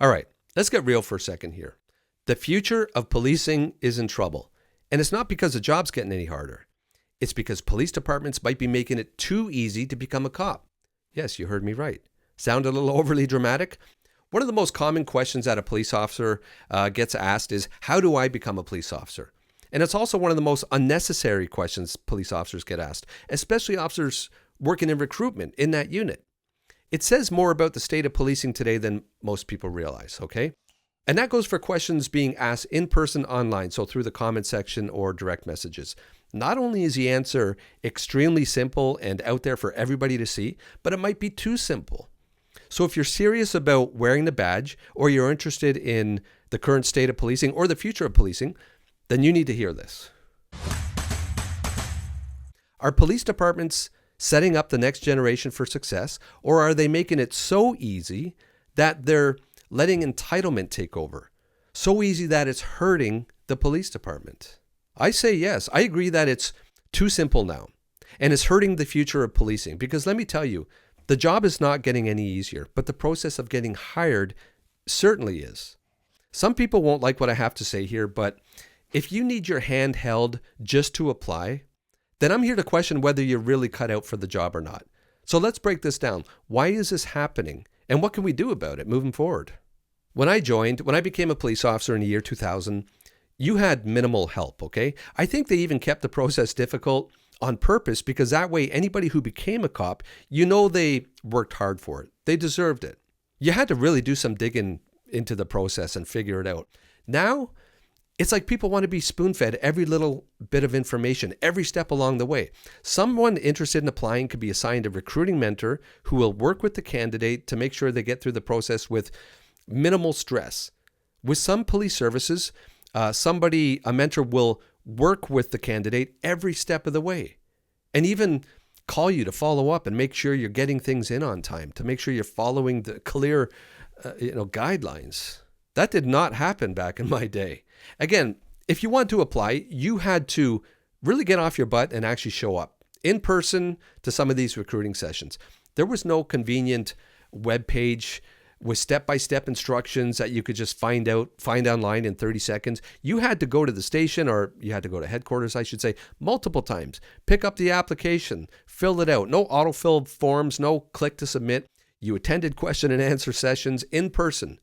All right, let's get real for a second here. The future of policing is in trouble. And it's not because the job's getting any harder. It's because police departments might be making it too easy to become a cop. Yes, you heard me right. Sound a little overly dramatic? One of the most common questions that a police officer gets asked is, how do I become a police officer? And it's also one of the most unnecessary questions police officers get asked, especially officers working in recruitment in that unit. It says more about the state of policing today than most people realize, okay? And that goes for questions being asked in person online, so through the comment section or direct messages. Not only is the answer extremely simple and out there for everybody to see, but it might be too simple. So if you're serious about wearing the badge, or you're interested in the current state of policing or the future of policing, then you need to hear this. Are police departments setting up the next generation for success, or are they making it so easy that they're letting entitlement take over? So easy that it's hurting the police department. I say yes. I agree that it's too simple now, and it's hurting the future of policing, because let me tell you, the job is not getting any easier, but the process of getting hired certainly is. Some people won't like what I have to say here, but if you need your hand held just to apply, then I'm here to question whether you're really cut out for the job or not. So let's break this down. Why is this happening? And what can we do about it moving forward? When I became a police officer in the year 2000, you had minimal help, okay? I think they even kept the process difficult on purpose, because that way anybody who became a cop, they worked hard for it. They deserved it. You had to really do some digging into the process and figure it out. Now, it's like people want to be spoon-fed every little bit of information, every step along the way. Someone interested in applying could be assigned a recruiting mentor who will work with the candidate to make sure they get through the process with minimal stress. With some police services, a mentor will work with the candidate every step of the way, and even call you to follow up and make sure you're getting things in on time, to make sure you're following the clear guidelines. That did not happen back in my day. Again, if you want to apply, you had to really get off your butt and actually show up in person to some of these recruiting sessions. There was no convenient web page with step-by-step instructions that you could just find online in 30 seconds. You had to go to the station, or you had to go to headquarters, I should say, multiple times. Pick up the application, fill it out. No autofill forms, no click to submit. You attended question and answer sessions in person.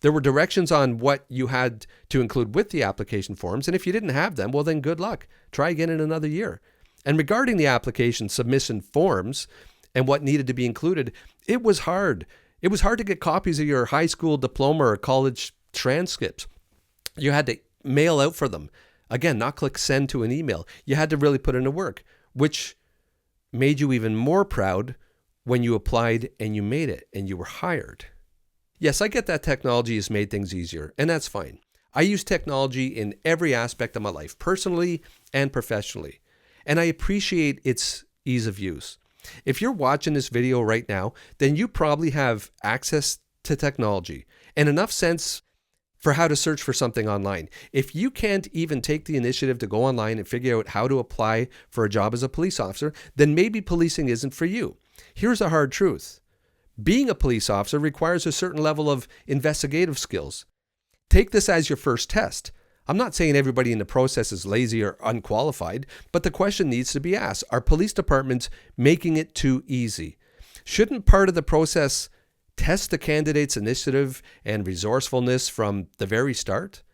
There were directions on what you had to include with the application forms, and if you didn't have them, well then good luck. Try again in another year. And regarding the application submission forms and what needed to be included, it was hard. It was hard to get copies of your high school diploma or college transcripts. You had to mail out for them. Again, not click send to an email. You had to really put in the work, which made you even more proud when you applied and you made it and you were hired. Yes, I get that technology has made things easier, and that's fine. I use technology in every aspect of my life, personally and professionally, and I appreciate its ease of use. If you're watching this video right now, then you probably have access to technology and enough sense for how to search for something online. If you can't even take the initiative to go online and figure out how to apply for a job as a police officer, then maybe policing isn't for you. Here's a hard truth. Being a police officer requires a certain level of investigative skills. Take this as your first test. I'm not saying everybody in the process is lazy or unqualified, but the question needs to be asked. Are police departments making it too easy? Shouldn't part of the process test the candidate's initiative and resourcefulness from the very start?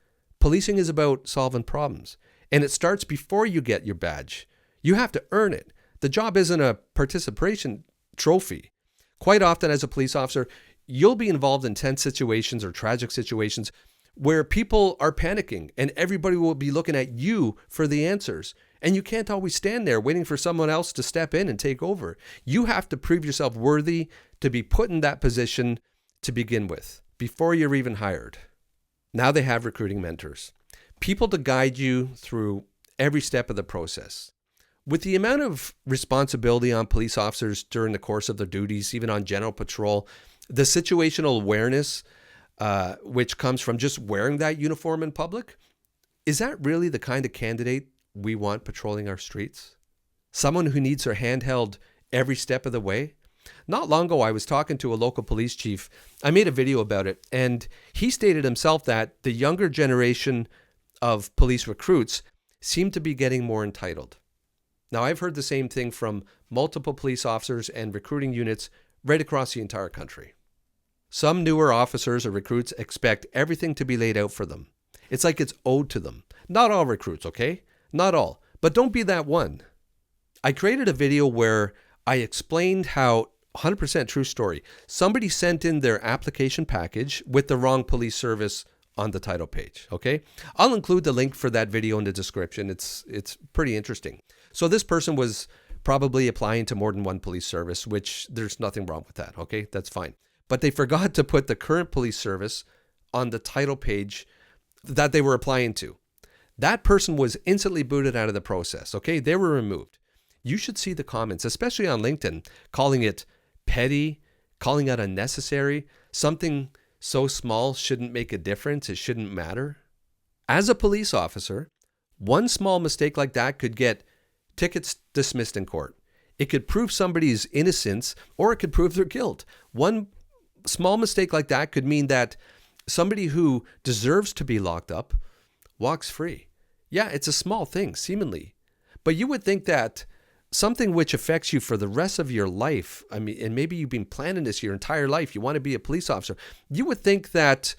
Policing is about solving problems, and it starts before you get your badge. You have to earn it. The job isn't a participation trophy. Quite often as a police officer, you'll be involved in tense situations or tragic situations where people are panicking and everybody will be looking at you for the answers. And you can't always stand there waiting for someone else to step in and take over. You have to prove yourself worthy to be put in that position to begin with, before you're even hired. Now they have recruiting mentors, people to guide you through every step of the process. With the amount of responsibility on police officers during the course of their duties, even on general patrol, the situational awareness which comes from just wearing that uniform in public, is that really the kind of candidate we want patrolling our streets? Someone who needs their hand held every step of the way? Not long ago, I was talking to a local police chief. I made a video about it, and he stated himself that the younger generation of police recruits seem to be getting more entitled. Now, I've heard the same thing from multiple police officers and recruiting units right across the entire country. Some newer officers or recruits expect everything to be laid out for them. It's like it's owed to them. Not all recruits, okay? Not all. But don't be that one. I created a video where I explained how, 100% true story, somebody sent in their application package with the wrong police service on the title page, okay? I'll include the link for that video in the description. It's pretty interesting. So this person was probably applying to more than one police service, which there's nothing wrong with that, okay? That's fine. But they forgot to put the current police service on the title page that they were applying to. That person was instantly booted out of the process, okay? They were removed. You should see the comments, especially on LinkedIn, calling it petty, calling it unnecessary. Something so small shouldn't make a difference. It shouldn't matter. As a police officer, one small mistake like that could get tickets dismissed in court. It could prove somebody's innocence, or it could prove their guilt. One small mistake like that could mean that somebody who deserves to be locked up walks free. Yeah, it's a small thing, seemingly. But you would think that something which affects you for the rest of your life, I mean, and maybe you've been planning this your entire life, you want to be a police officer, you would think that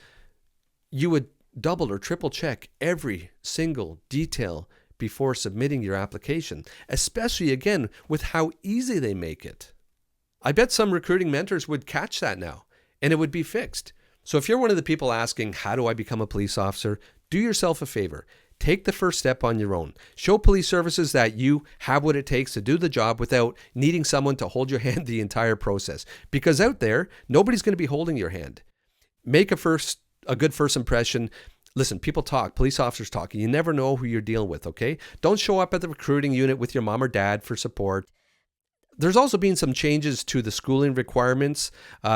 you would double or triple check every single detail before submitting your application, especially, again, with how easy they make it. I bet some recruiting mentors would catch that now, and it would be fixed. So if you're one of the people asking, how do I become a police officer? Do yourself a favor. Take the first step on your own. Show police services that you have what it takes to do the job without needing someone to hold your hand the entire process. Because out there, nobody's going to be holding your hand. Make a good first impression. Listen, people talk, police officers talk. You never know who you're dealing with, okay? Don't show up at the recruiting unit with your mom or dad for support. There's also been some changes to the schooling requirements.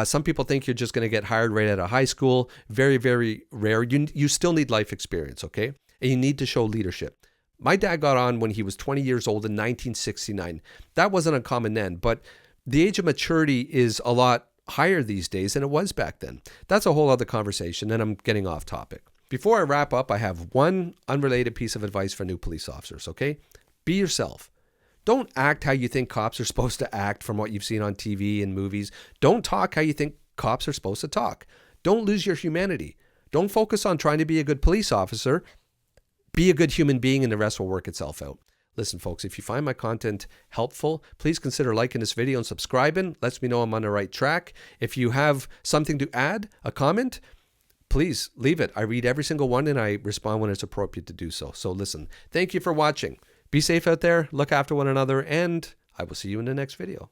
Some people think you're just going to get hired right out of high school. Very, very rare. You still need life experience, okay? And you need to show leadership. My dad got on when he was 20 years old in 1969. That wasn't uncommon then, but the age of maturity is a lot higher these days than it was back then. That's a whole other conversation, and I'm getting off topic. Before I wrap up, I have one unrelated piece of advice for new police officers, okay? Be yourself. Don't act how you think cops are supposed to act from what you've seen on TV and movies. Don't talk how you think cops are supposed to talk. Don't lose your humanity. Don't focus on trying to be a good police officer. Be a good human being and the rest will work itself out. Listen, folks, if you find my content helpful, please consider liking this video and subscribing. Lets me know I'm on the right track. If you have something to add, a comment, please leave it. I read every single one and I respond when it's appropriate to do so. So listen, thank you for watching. Be safe out there, look after one another, and I will see you in the next video.